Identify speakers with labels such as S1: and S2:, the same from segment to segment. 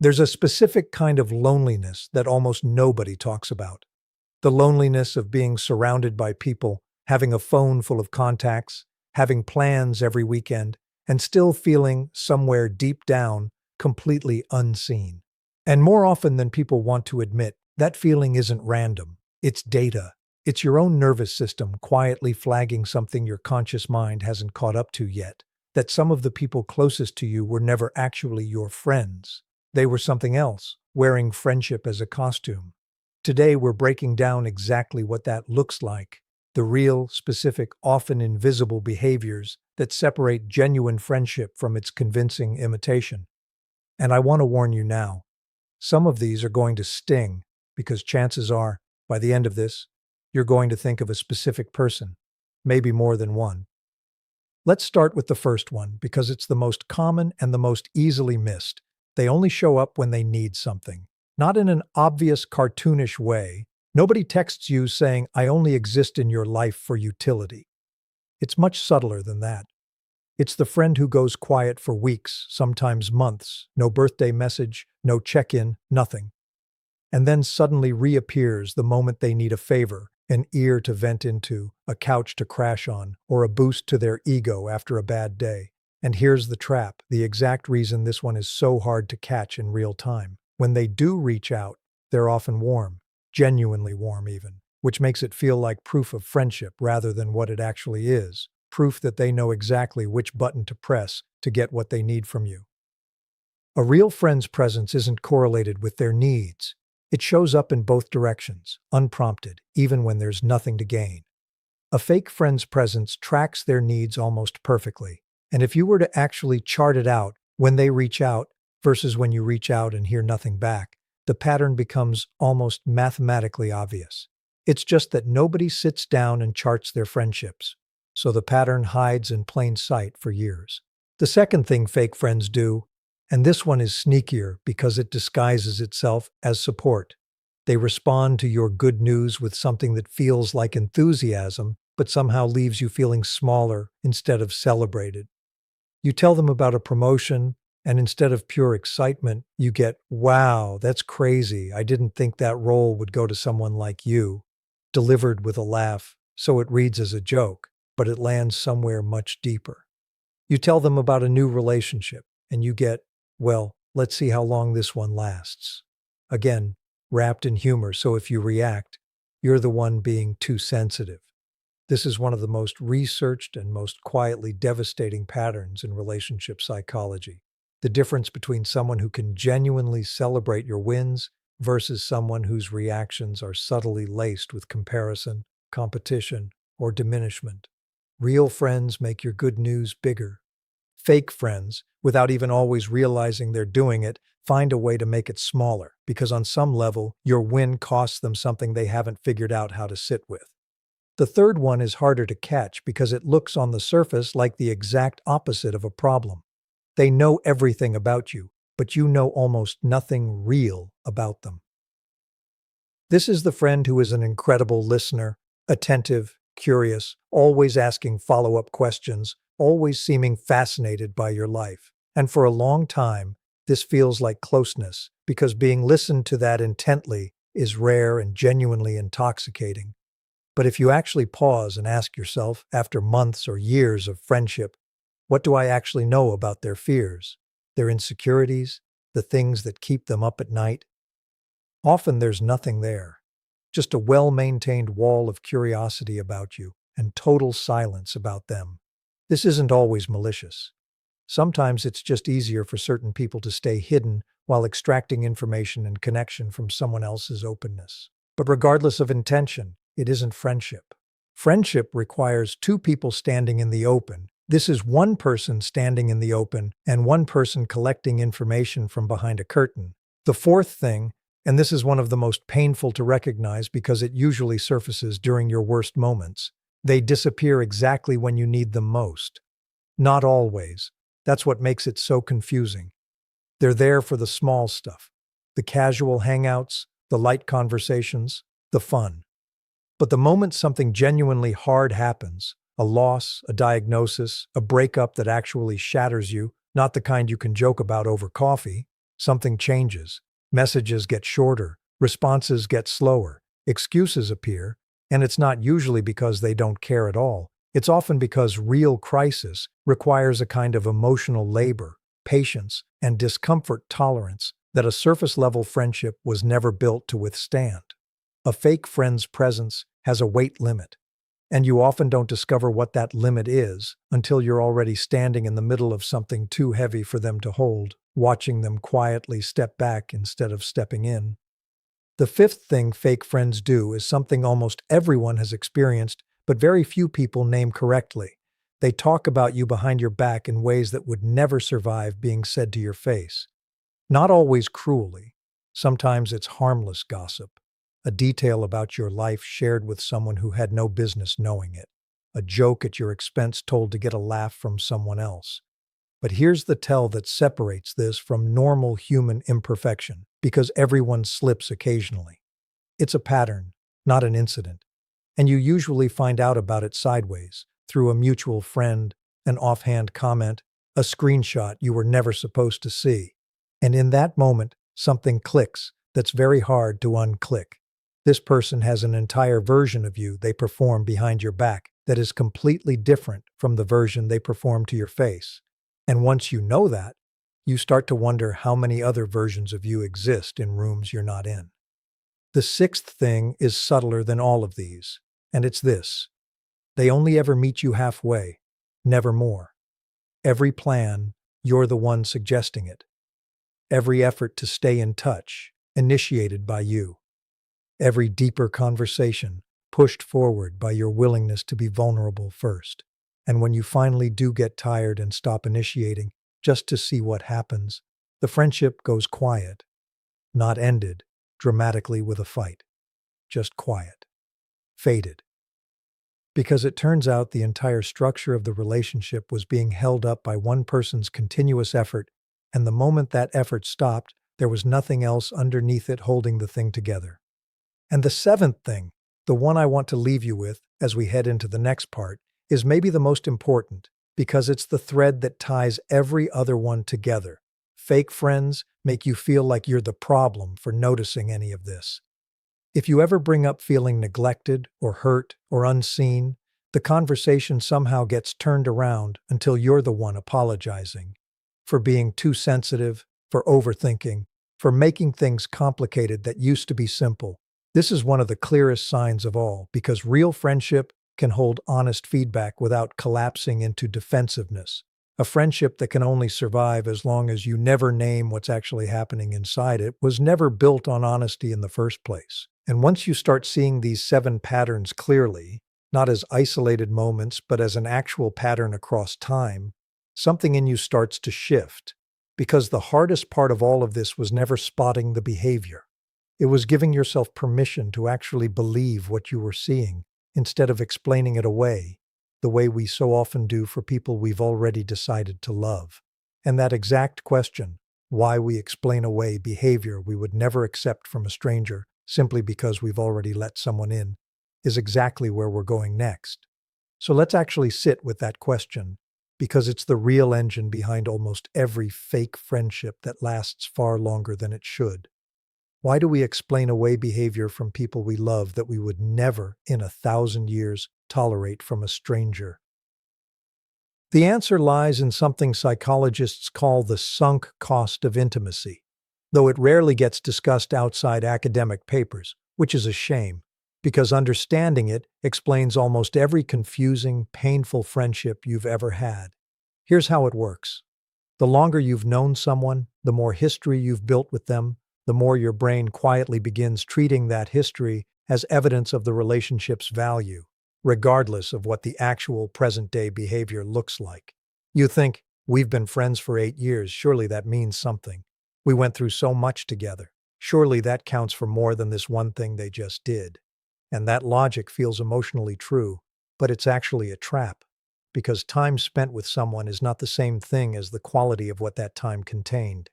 S1: There's a specific kind of loneliness that almost nobody talks about. The loneliness of being surrounded by people, having a phone full of contacts, having plans every weekend, and still feeling somewhere deep down completely unseen. And more often than people want to admit, that feeling isn't random. It's data. It's your own nervous system quietly flagging something your conscious mind hasn't caught up to yet. That some of the people closest to you were never actually your friends. They were something else, wearing friendship as a costume. Today we're breaking down exactly what that looks like, the real, specific, often invisible behaviors that separate genuine friendship from its convincing imitation. And I want to warn you now, some of these are going to sting because chances are, by the end of this, you're going to think of a specific person, maybe more than one. Let's start with the first one because it's the most common and the most easily missed. They only show up when they need something. Not in an obvious cartoonish way. Nobody texts you saying, "I only exist in your life for utility." It's much subtler than that. It's the friend who goes quiet for weeks, sometimes months, no birthday message, no check-in, nothing. And then suddenly reappears the moment they need a favor, an ear to vent into, a couch to crash on, or a boost to their ego after a bad day. And here's the trap, the exact reason this one is so hard to catch in real time. When they do reach out, they're often warm, genuinely warm even, which makes it feel like proof of friendship rather than what it actually is, proof that they know exactly which button to press to get what they need from you. A real friend's presence isn't correlated with their needs. It shows up in both directions, unprompted, even when there's nothing to gain. A fake friend's presence tracks their needs almost perfectly, and if you were to actually chart it out when they reach out versus when you reach out and hear nothing back, the pattern becomes almost mathematically obvious. It's just that nobody sits down and charts their friendships, so the pattern hides in plain sight for years. The second thing fake friends do, and this one is sneakier because it disguises itself as support. They respond to your good news with something that feels like enthusiasm, but somehow leaves you feeling smaller instead of celebrated. You tell them about a promotion, and instead of pure excitement, you get, "Wow, that's crazy. I didn't think that role would go to someone like you," delivered with a laugh, so it reads as a joke, but it lands somewhere much deeper. You tell them about a new relationship, and you get, "Well, let's see how long this one lasts." Again, wrapped in humor, so if you react, you're the one being too sensitive. This is one of the most researched and most quietly devastating patterns in relationship psychology. The difference between someone who can genuinely celebrate your wins versus someone whose reactions are subtly laced with comparison, competition, or diminishment. Real friends make your good news bigger. Fake friends, without even always realizing they're doing it, find a way to make it smaller, because on some level, your win costs them something they haven't figured out how to sit with. The third one is harder to catch because it looks on the surface like the exact opposite of a problem. They know everything about you, but you know almost nothing real about them. This is the friend who is an incredible listener, attentive, curious, always asking follow-up questions, always seeming fascinated by your life. And for a long time, this feels like closeness, because being listened to that intently is rare and genuinely intoxicating. But if you actually pause and ask yourself, after months or years of friendship, what do I actually know about their fears, their insecurities, the things that keep them up at night? Often there's nothing there, just a well-maintained wall of curiosity about you and total silence about them. This isn't always malicious. Sometimes it's just easier for certain people to stay hidden while extracting information and connection from someone else's openness. But regardless of intention, it isn't friendship. Friendship requires two people standing in the open. This is one person standing in the open and one person collecting information from behind a curtain. The fourth thing, and this is one of the most painful to recognize because it usually surfaces during your worst moments, they disappear exactly when you need them most. Not always. That's what makes it so confusing. They're there for the small stuff, the casual hangouts, the light conversations, the fun. But the moment something genuinely hard happens, a loss, a diagnosis, a breakup that actually shatters you, not the kind you can joke about over coffee, something changes. Messages get shorter, responses get slower, excuses appear, and it's not usually because they don't care at all. It's often because real crisis requires a kind of emotional labor, patience, and discomfort tolerance that a surface-level friendship was never built to withstand. A fake friend's presence has a weight limit, and you often don't discover what that limit is until you're already standing in the middle of something too heavy for them to hold, watching them quietly step back instead of stepping in. The fifth thing fake friends do is something almost everyone has experienced, but very few people name correctly. They talk about you behind your back in ways that would never survive being said to your face. Not always cruelly. Sometimes it's harmless gossip, a detail about your life shared with someone who had no business knowing it, a joke at your expense told to get a laugh from someone else. But here's the tell that separates this from normal human imperfection, because everyone slips occasionally. It's a pattern, not an incident, and you usually find out about it sideways, through a mutual friend, an offhand comment, a screenshot you were never supposed to see. And in that moment, something clicks that's very hard to unclick. This person has an entire version of you they perform behind your back that is completely different from the version they perform to your face. And once you know that, you start to wonder how many other versions of you exist in rooms you're not in. The sixth thing is subtler than all of these, and it's this. They only ever meet you halfway, never more. Every plan, you're the one suggesting it. Every effort to stay in touch, initiated by you. Every deeper conversation, pushed forward by your willingness to be vulnerable first. And when you finally do get tired and stop initiating, just to see what happens, the friendship goes quiet. Not ended, dramatically with a fight. Just quiet. Faded. Because it turns out the entire structure of the relationship was being held up by one person's continuous effort, and the moment that effort stopped, there was nothing else underneath it holding the thing together. And the seventh thing, the one I want to leave you with as we head into the next part, is maybe the most important, because it's the thread that ties every other one together. Fake friends make you feel like you're the problem for noticing any of this. If you ever bring up feeling neglected or hurt or unseen, the conversation somehow gets turned around until you're the one apologizing for being too sensitive, for overthinking, for making things complicated that used to be simple. This is one of the clearest signs of all, because real friendship can hold honest feedback without collapsing into defensiveness. A friendship that can only survive as long as you never name what's actually happening inside it was never built on honesty in the first place. And once you start seeing these 7 patterns clearly, not as isolated moments, but as an actual pattern across time, something in you starts to shift. Because the hardest part of all of this was never spotting the behavior. It was giving yourself permission to actually believe what you were seeing, instead of explaining it away, the way we so often do for people we've already decided to love. And that exact question, why we explain away behavior we would never accept from a stranger simply because we've already let someone in, is exactly where we're going next. So let's actually sit with that question, because it's the real engine behind almost every fake friendship that lasts far longer than it should. Why do we explain away behavior from people we love that we would never, in 1,000 years, tolerate from a stranger? The answer lies in something psychologists call the sunk cost of intimacy, though it rarely gets discussed outside academic papers, which is a shame, because understanding it explains almost every confusing, painful friendship you've ever had. Here's how it works. The longer you've known someone, the more history you've built with them, the more your brain quietly begins treating that history as evidence of the relationship's value, regardless of what the actual present-day behavior looks like. You think, we've been friends for 8 years, surely that means something. We went through so much together. Surely that counts for more than this one thing they just did. And that logic feels emotionally true, but it's actually a trap, because time spent with someone is not the same thing as the quality of what that time contained.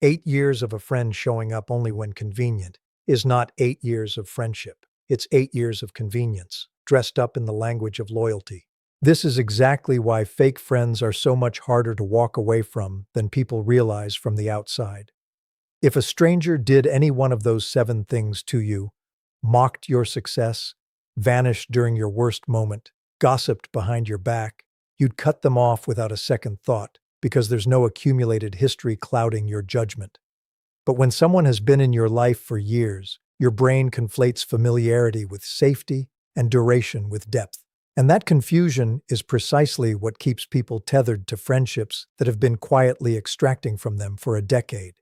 S1: 8 years of a friend showing up only when convenient is not 8 years of friendship. It's 8 years of convenience, dressed up in the language of loyalty. This is exactly why fake friends are so much harder to walk away from than people realize from the outside. If a stranger did any one of those 7 things to you, mocked your success, vanished during your worst moment, gossiped behind your back, you'd cut them off without a second thought because there's no accumulated history clouding your judgment. But when someone has been in your life for years, your brain conflates familiarity with safety and duration with depth. And that confusion is precisely what keeps people tethered to friendships that have been quietly extracting from them for a decade.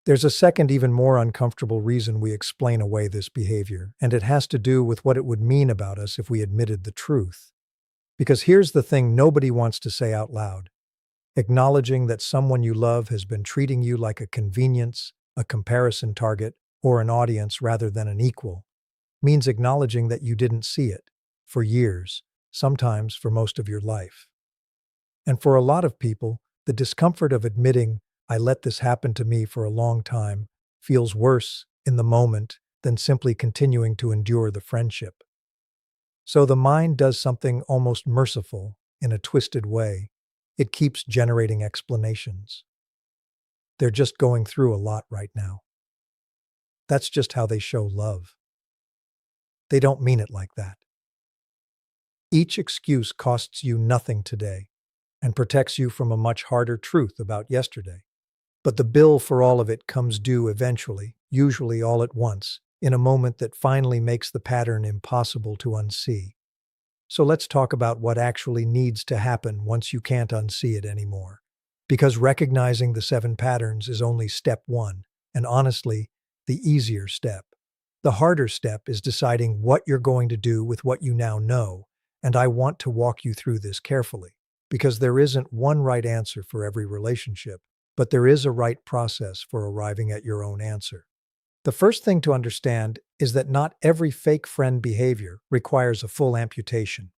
S1: There's a second, even more uncomfortable reason we explain away this behavior, and it has to do with what it would mean about us if we admitted the truth. Because here's the thing nobody wants to say out loud. Acknowledging that someone you love has been treating you like a convenience, a comparison target, or an audience rather than an equal, means acknowledging that you didn't see it for years, sometimes for most of your life. And for a lot of people, the discomfort of admitting, I let this happen to me for a long time, feels worse in the moment than simply continuing to endure the friendship. So the mind does something almost merciful in a twisted way. It keeps generating explanations. They're just going through a lot right now. That's just how they show love. They don't mean it like that. Each excuse costs you nothing today and protects you from a much harder truth about yesterday. But the bill for all of it comes due eventually, usually all at once, in a moment that finally makes the pattern impossible to unsee. So let's talk about what actually needs to happen once you can't unsee it anymore. Because recognizing the 7 patterns is only step 1, and honestly, the easier step. The harder step is deciding what you're going to do with what you now know, and I want to walk you through this carefully. Because there isn't one right answer for every relationship, but there is a right process for arriving at your own answer. The first thing to understand is that not every fake friend behavior requires a full amputation.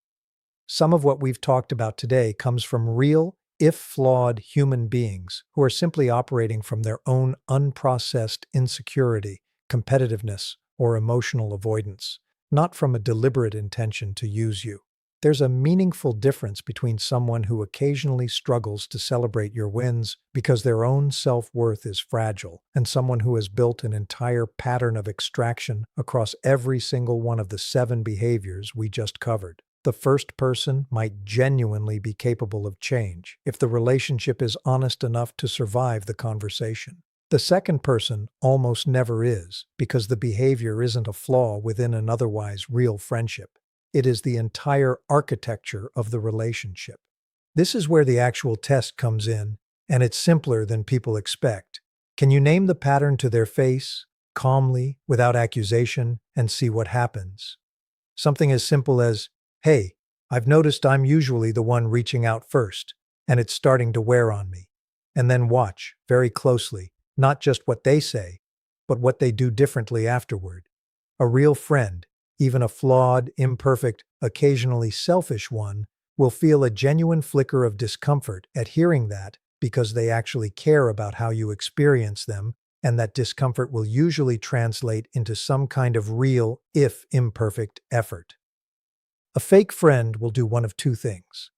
S1: Some of what we've talked about today comes from real, if flawed, human beings who are simply operating from their own unprocessed insecurity, competitiveness, or emotional avoidance, not from a deliberate intention to use you. There's a meaningful difference between someone who occasionally struggles to celebrate your wins because their own self-worth is fragile and someone who has built an entire pattern of extraction across every single one of the 7 behaviors we just covered. The first person might genuinely be capable of change if the relationship is honest enough to survive the conversation. The second person almost never is because the behavior isn't a flaw within an otherwise real friendship. It is the entire architecture of the relationship. This is where the actual test comes in, and it's simpler than people expect. Can you name the pattern to their face, calmly, without accusation, and see what happens? Something as simple as, hey, I've noticed I'm usually the one reaching out first, and it's starting to wear on me. And then watch, very closely, not just what they say, but what they do differently afterward. A real friend, even a flawed, imperfect, occasionally selfish one, will feel a genuine flicker of discomfort at hearing that because they actually care about how you experience them, and that discomfort will usually translate into some kind of real, if imperfect, effort. A fake friend will do one of 2 things.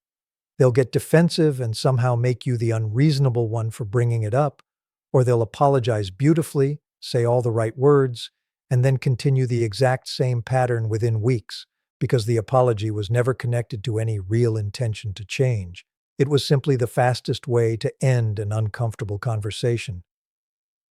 S1: They'll get defensive and somehow make you the unreasonable one for bringing it up, or they'll apologize beautifully, say all the right words, and then continue the exact same pattern within weeks, because the apology was never connected to any real intention to change. It was simply the fastest way to end an uncomfortable conversation.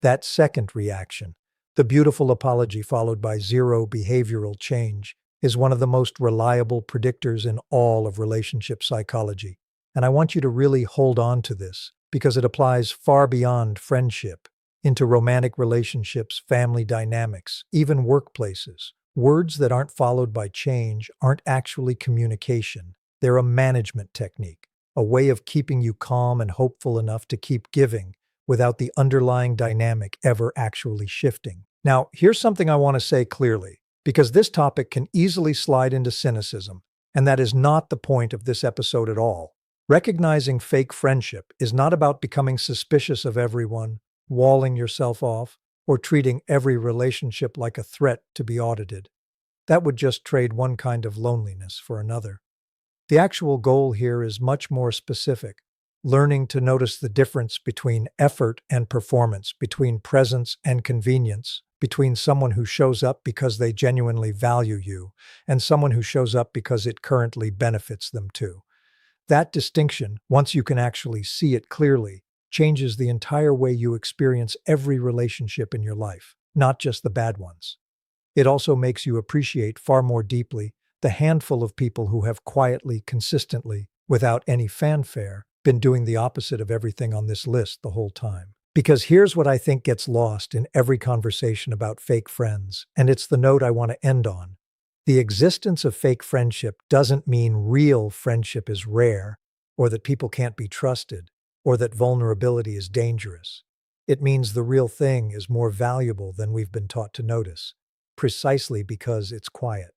S1: That second reaction, the beautiful apology followed by zero behavioral change, is one of the most reliable predictors in all of relationship psychology. And I want you to really hold on to this, because it applies far beyond friendship, into romantic relationships, family dynamics, even workplaces. Words that aren't followed by change aren't actually communication. They're a management technique, a way of keeping you calm and hopeful enough to keep giving without the underlying dynamic ever actually shifting. Now, here's something I want to say clearly, because this topic can easily slide into cynicism, and that is not the point of this episode at all. Recognizing fake friendship is not about becoming suspicious of everyone, walling yourself off, or treating every relationship like a threat to be audited. That would just trade one kind of loneliness for another. The actual goal here is much more specific. learning to notice the difference between effort and performance, between presence and convenience, between someone who shows up because they genuinely value you and someone who shows up because it currently benefits them too. That distinction, once you can actually see it clearly, changes the entire way you experience every relationship in your life, not just the bad ones. It also makes you appreciate far more deeply the handful of people who have quietly, consistently, without any fanfare, been doing the opposite of everything on this list the whole time. Because here's what I think gets lost in every conversation about fake friends, and it's the note I want to end on. The existence of fake friendship doesn't mean real friendship is rare, or that people can't be trusted, or that vulnerability is dangerous. It means the real thing is more valuable than we've been taught to notice, precisely because it's quiet.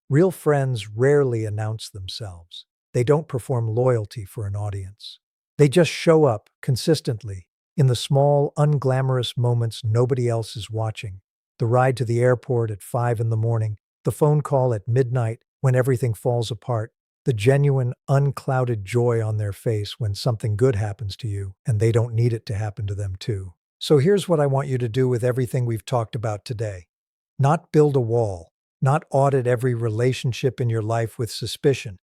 S1: Real friends rarely announce themselves. They don't perform loyalty for an audience. They just show up consistently in the small, unglamorous moments nobody else is watching. The ride to the airport at 5 in the morning, the phone call at midnight when everything falls apart, the genuine, unclouded joy on their face when something good happens to you and they don't need it to happen to them too. So here's what I want you to do with everything we've talked about today. Not build a wall, not audit every relationship in your life with suspicion.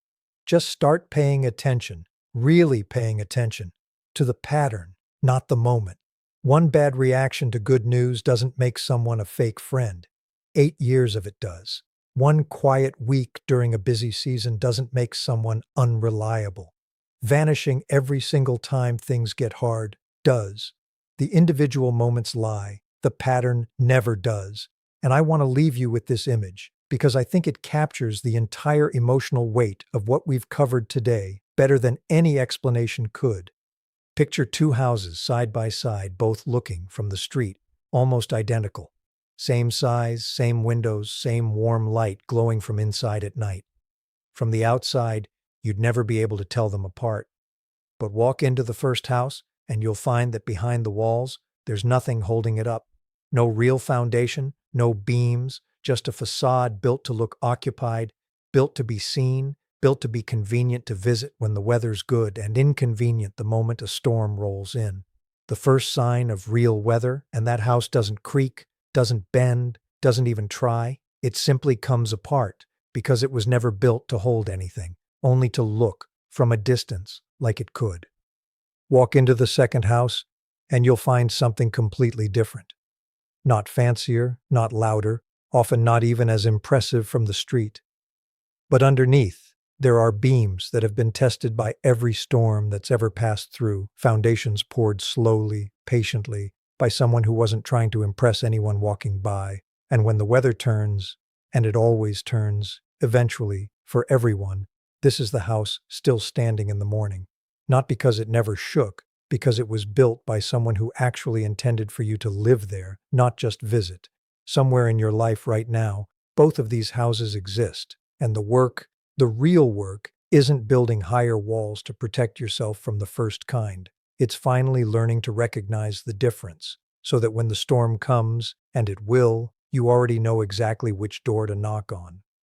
S1: Just start paying attention, really paying attention, to the pattern, not the moment. One bad reaction to good news doesn't make someone a fake friend. 8 years of it does. One quiet week during a busy season doesn't make someone unreliable. Vanishing every single time things get hard does. The individual moments lie, the pattern never does. And I want to leave you with this image because I think it captures the entire emotional weight of what we've covered today better than any explanation could. Picture two houses side by side, both looking from the street, almost identical. Same size, same windows, same warm light glowing from inside at night. From the outside, you'd never be able to tell them apart. But walk into the first house, and you'll find that behind the walls, there's nothing holding it up. No real foundation, no beams, just a facade built to look occupied, built to be seen, built to be convenient to visit when the weather's good and inconvenient the moment a storm rolls in. The first sign of real weather, and that house doesn't creak, doesn't bend, doesn't even try. It simply comes apart because it was never built to hold anything, only to look from a distance like it could. Walk into the second house, and you'll find something completely different. Not fancier, not louder, often not even as impressive from the street. But underneath, there are beams that have been tested by every storm that's ever passed through, foundations poured slowly, patiently, by someone who wasn't trying to impress anyone walking by. And when the weather turns, and it always turns, eventually, for everyone, this is the house still standing in the morning. Not because it never shook, because it was built by someone who actually intended for you to live there, not just visit. Somewhere in your life right now, both of these houses exist, and the work, the real work, isn't building higher walls to protect yourself from the first kind. It's finally learning to recognize the difference, so that when the storm comes, and it will, you already know exactly which door to knock on.